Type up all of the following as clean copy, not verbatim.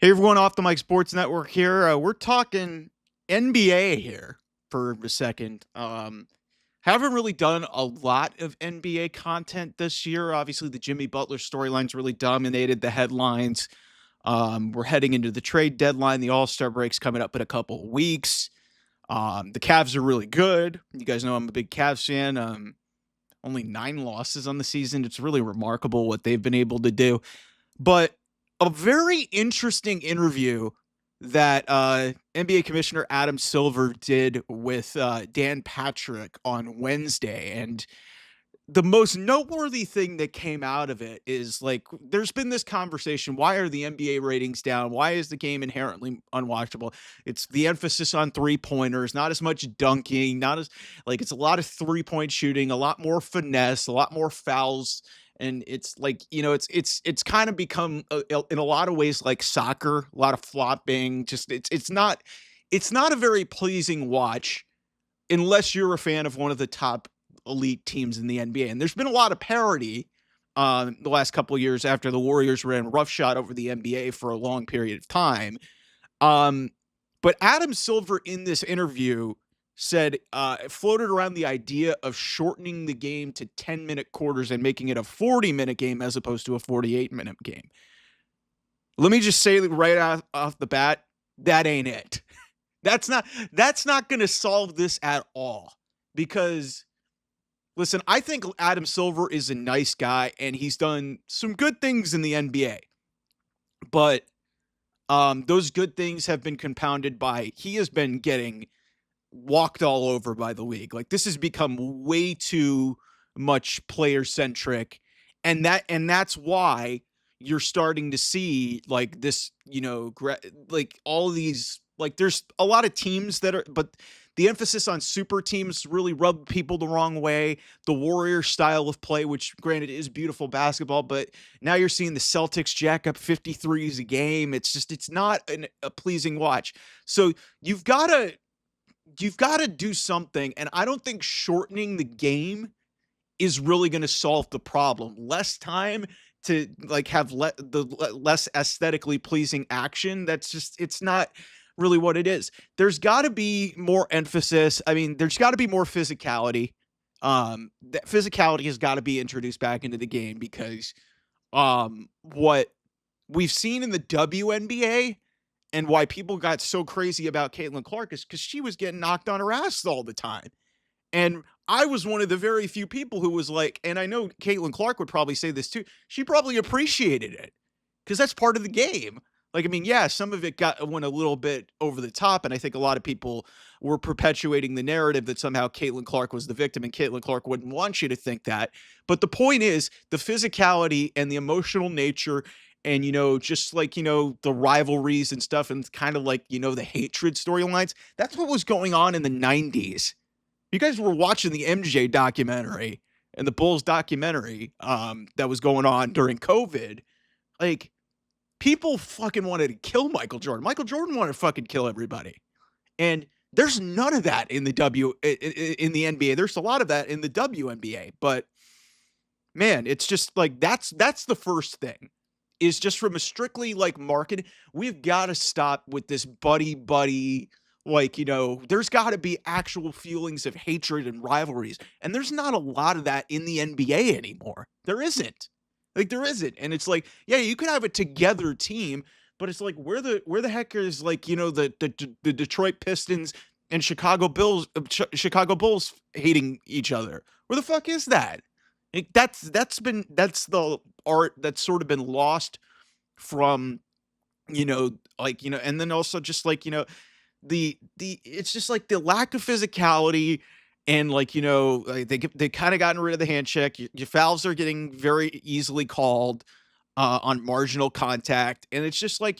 Hey everyone, off the Mike Sports Network here. We're talking NBA here for a second. Haven't really done a lot of NBA content this year. Obviously, the Jimmy Butler storyline's really dominated the headlines. We're heading into the trade deadline. The All Star break's coming up in a couple of weeks. The Cavs are really good. You guys know I'm a big Cavs fan. Only 9 losses on the season. It's really remarkable what they've been able to do. But a very interesting interview that NBA Commissioner Adam Silver did with Dan Patrick on Wednesday. And the most noteworthy thing that came out of it is like there's been this conversation, why are the NBA ratings down? Why is the game inherently unwatchable? It's the emphasis on three-pointers, not as much dunking, not as like it's a lot of three-point shooting, a lot more finesse, a lot more fouls. And it's like, it's kind of become in a lot of ways like soccer, a lot of flopping. Just it's not a very pleasing watch unless you're a fan of one of the top elite teams in the NBA. And there's been a lot of parity the last couple of years after the Warriors ran roughshod over the NBA for a long period of time. Um, but Adam Silver in this interview said, floated around the idea of shortening the game to 10-minute quarters and making it a 40-minute game as opposed to a 48-minute game. Let me just say right off the bat, that ain't it. That's not going to solve this at all because listen, I think Adam Silver is a nice guy and he's done some good things in the NBA. But those good things have been compounded by he has been getting walked all over by the league. Like this has become way too much player centric, and that's why you're starting to see like this, like all these like there's a lot of teams that are, but the emphasis on super teams really rubbed people the wrong way. The Warrior style of play, which granted is beautiful basketball, but now you're seeing the Celtics jack up 53s a game. It's not a pleasing watch. So you've got to you've got to do something. And I don't think shortening the game is really going to solve the problem. Less time to like have less aesthetically pleasing action. That's just, it's not really what it is. There's got to be more emphasis. I mean, there's got to be more physicality. That physicality has got to be introduced back into the game because what we've seen in the WNBA and why people got so crazy about Caitlin Clark is because she was getting knocked on her ass all the time. And I was one of the very few people who was like, and I know Caitlin Clark would probably say this too, she probably appreciated it because that's part of the game. Like, I mean, yeah, some of it went a little bit over the top, and I think a lot of people were perpetuating the narrative that somehow Caitlin Clark was the victim, and Caitlin Clark wouldn't want you to think that. But the point is, the physicality and the emotional nature and just like the rivalries and stuff and kind of like the hatred storylines, that's what was going on in the 90s. You guys were watching the MJ documentary and the Bulls documentary that was going on during COVID. Like, people fucking wanted to kill Michael Jordan. Michael Jordan wanted to fucking kill everybody. And there's none of that in the in the NBA. There's a lot of that in the WNBA, but man, it's just like that's the first thing. Is just from a strictly like marketing, we've got to stop with this buddy, like, there's got to be actual feelings of hatred and rivalries. And there's not a lot of that in the NBA anymore. There isn't. Like there isn't. And it's like, yeah, you could have a together team, but it's like where the heck is like, the Detroit Pistons and Chicago Bulls hating each other. Where the fuck is that? Like, that's the art that's sort of been lost from, and then also just like, the it's just like the lack of physicality and like, like they kind of gotten rid of the hand check. Your fouls are getting very easily called on marginal contact. And it's just like,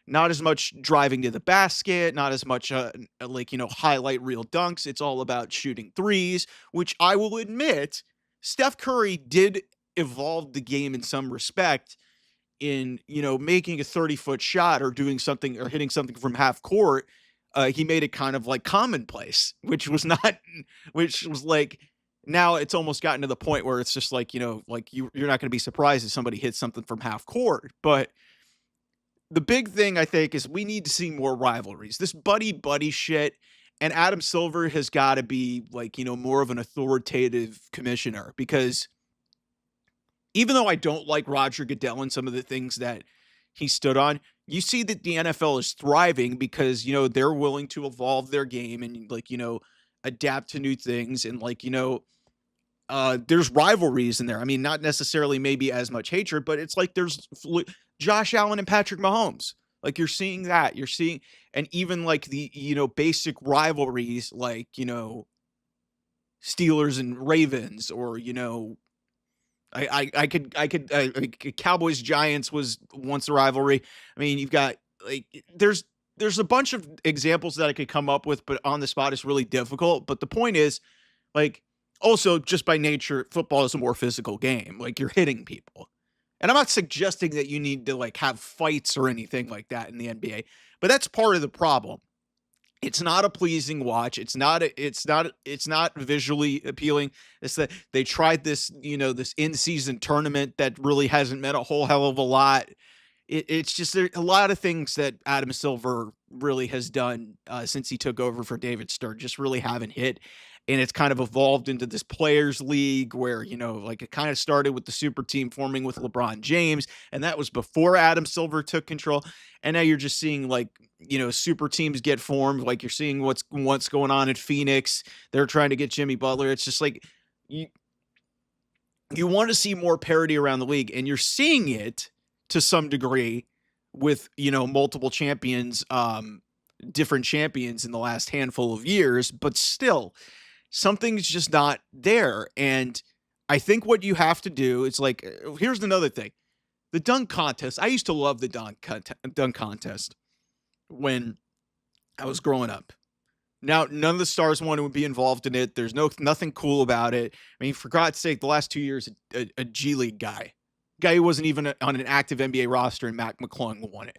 not as much driving to the basket, not as much like, highlight real dunks. It's all about shooting threes, which I will admit Steph Curry did evolve the game in some respect in, making a 30-foot shot or doing something or hitting something from half court. He made it kind of like commonplace, which was not, which was like, now it's almost gotten to the point where it's just like, like you're not going to be surprised if somebody hits something from half court. But the big thing I think is we need to see more rivalries. This buddy buddy shit, and Adam Silver has got to be like, more of an authoritative commissioner, because even though I don't like Roger Goodell and some of the things that he stood on, you see that the NFL is thriving because, they're willing to evolve their game and like, adapt to new things, and like, there's rivalries in there. I mean, not necessarily maybe as much hatred, but it's like there's Josh Allen and Patrick Mahomes. Like you're seeing that. You're seeing, and even like the, basic rivalries like, Steelers and Ravens, or, like Cowboys Giants was once a rivalry. I mean, you've got like there's a bunch of examples that I could come up with, but on the spot is really difficult. But the point is, like, also just by nature, football is a more physical game. Like you're hitting people. And I'm not suggesting that you need to like have fights or anything like that in the NBA, but that's part of the problem. It's not a pleasing watch. It's not visually appealing. It's that they tried this, this in-season tournament that really hasn't meant a whole hell of a lot. It's just there a lot of things that Adam Silver really has done since he took over for David Stern just really haven't hit. And it's kind of evolved into this players league where, like it kind of started with the super team forming with LeBron James. And that was before Adam Silver took control. And now you're just seeing like, super teams get formed. Like you're seeing what's going on in Phoenix. They're trying to get Jimmy Butler. It's just like you want to see more parity around the league, and you're seeing it to some degree with, multiple champions, different champions in the last handful of years, but still something's just not there. And I think what you have to do is like, here's another thing. The dunk contest. I used to love the dunk contest when I was growing up. Now, none of the stars want to be involved in it. There's nothing cool about it. I mean, for God's sake, the last 2 years, a G League guy who wasn't even on an active NBA roster, and Mac McClung won it.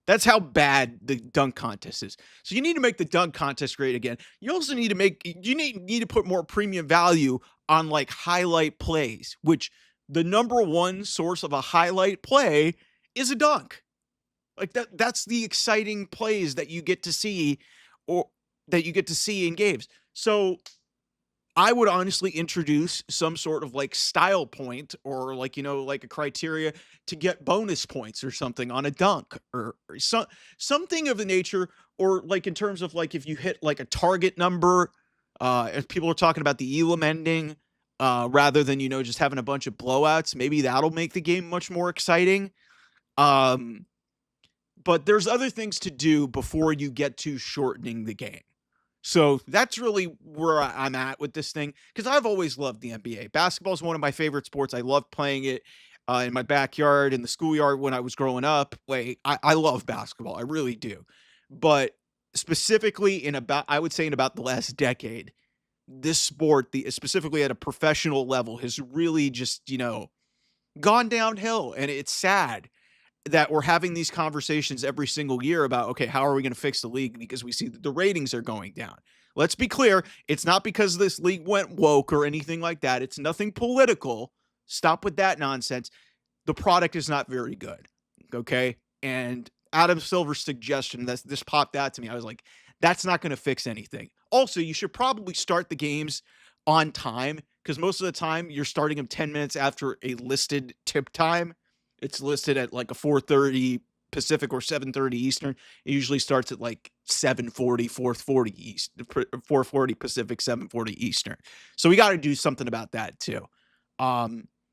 That's how bad the dunk contest is. So you need to make the dunk contest great again. You also need to put more premium value on like highlight plays, which the number one source of a highlight play is a dunk. Like that's the exciting plays that you get to see, or that you get to see in games. So I would honestly introduce some sort of like style point, or like, like a criteria to get bonus points or something on a dunk, or something of the nature, or like in terms of like if you hit like a target number, if people are talking about the Elam ending, rather than, just having a bunch of blowouts, maybe that'll make the game much more exciting. But there's other things to do before you get to shortening the game. So that's really where I'm at with this thing, because I've always loved the NBA. Basketball is one of my favorite sports. I love playing it in my backyard, in the schoolyard when I was growing up. Like, I love basketball. I really do. But specifically I would say in about the last decade, this sport, specifically at a professional level, has really just, gone downhill. And it's sad that we're having these conversations every single year about, okay, how are we going to fix the league? Because we see that the ratings are going down. Let's be clear. It's not because this league went woke or anything like that. It's nothing political. Stop with that nonsense. The product is not very good. Okay. And Adam Silver's suggestion, that this popped out to me. I was like, that's not going to fix anything. Also, you should probably start the games on time, because most of the time you're starting them 10 minutes after a listed tip time. It's listed at like a 4:30 Pacific or 7:30 Eastern. It usually starts at like 7:40, 4:40 East, 4:40 Pacific, 7:40 Eastern. So we got to do something about that too.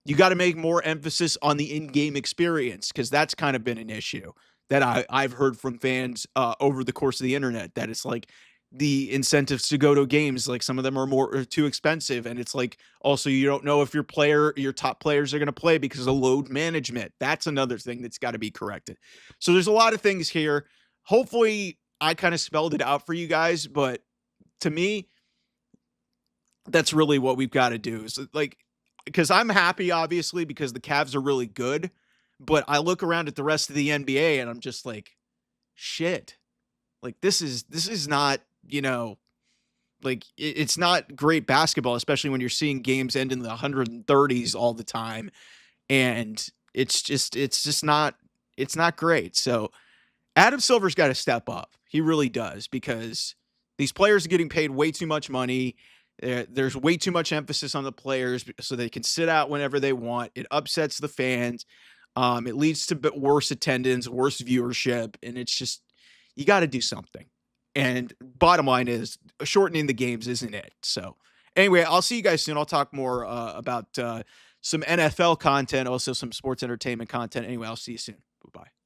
You got to make more emphasis on the in-game experience, because that's kind of been an issue that I've heard from fans over the course of the internet, that it's like the incentives to go to games, like some of them are too expensive. And it's like, also, you don't know if your top players are going to play because of load management. That's another thing that's got to be corrected. So there's a lot of things here. Hopefully I kind of spelled it out for you guys, but to me, that's really what we've got to do. Is like, because I'm happy, obviously, because the Cavs are really good, but I look around at the rest of the NBA and I'm just like, shit, like this is not, like it's not great basketball, especially when you're seeing games end in the 130s all the time. And it's just not It's not great. So Adam Silver's got to step up. He really does because these players are getting paid way too much money. There's way too much emphasis on the players so they can sit out whenever they want. It upsets the fans. It leads to worse attendance, worse viewership, and it's just you got to do something. And bottom line is shortening the games isn't it. So anyway, I'll see you guys soon. I'll talk more about some NFL content, also some sports entertainment content. Anyway, I'll see you soon. Bye bye.